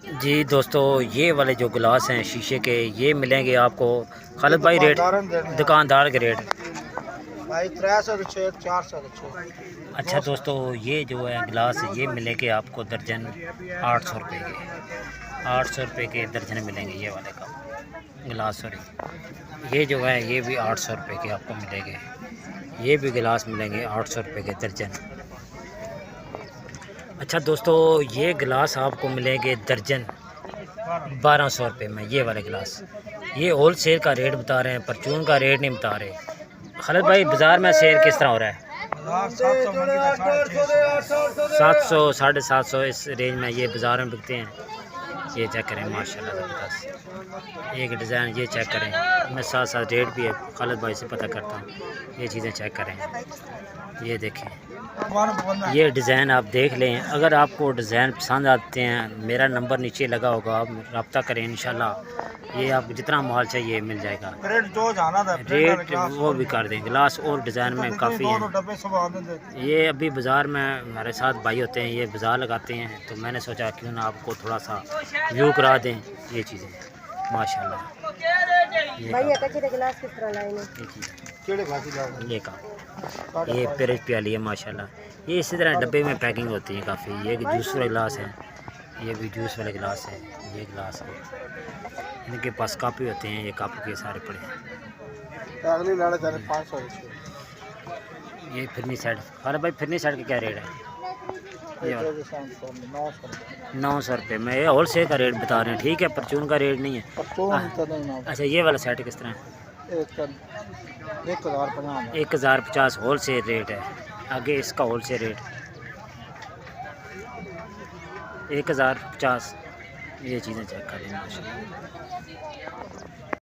जी दोस्तों, ये वाले जो गिलास हैं शीशे के, ये मिलेंगे आपको खालिद भाई रेट, दुकानदार के रेट भाई 300 400। अच्छा दोस्तों, ये जो है गिलास ये मिलेंगे आपको दर्जन 800 रुपये के, 800 रुपये के दर्जन मिलेंगे ये वाले का गिलास। सॉरी, ये जो है ये भी 800 रुपये के आपको मिलेंगे। ये भी गिलास मिलेंगे 800 रुपये के दर्जन। अच्छा दोस्तों, ये गिलास आपको मिलेंगे दर्जन 1200 रुपये में। ये वाले गिलास ये होल सेल का रेट बता रहे हैं, परचून का रेट नहीं बता रहे। खालिद भाई, बाज़ार में सेल किस तरह हो रहा है? 700 750 इस रेंज में ये बाज़ार में बिकते हैं। ये चेक करें माशाल्लाह ज़बरदस्त, एक डिज़ाइन ये चेक करें। मैं साथ साथ रेट भी है खालिद भाई से पता करता हूँ। ये चीज़ें चेक करें, ये देखें, ये डिज़ाइन आप देख लें। अगर आपको डिज़ाइन पसंद आते हैं, मेरा नंबर नीचे लगा होगा, आप रब्ता करें। इंशाल्लाह ये आपको जितना माल चाहिए मिल जाएगा। रेट वो भी कर दें। गिलास और डिज़ाइन में काफ़ी हैं। ये अभी बाज़ार में हमारे साथ भाई होते हैं, ये बाज़ार लगाते हैं, तो मैंने सोचा क्यों ना आपको थोड़ा सा व्यू करा दें। ये चीज़ें माशाल्लाह, ये पेरिस प्याली है माशाल्लाह। ये इसी तरह डब्बे में पैकिंग होती है काफ़ी। ये जूस वाले गिलास हैं, ये भी जूस वाले गिलास है। ये गिलास है, इनके पास काफ़ी होते हैं। ये कप के सारे पड़े हैं। ये फिरनी सेट, अरे भाई फिरनी सेट का क्या रेट है? 900 रुपये में। ये होल सेल का रेट बता रहे हैं, ठीक है, परचून का रेट नहीं है। अच्छा, ये वाला सेट किस तरह है? 1050 होल सेल रेट है। आगे इसका होल सेल रेट 1050। ये चीज़ें चेक कर लें माशाल्लाह।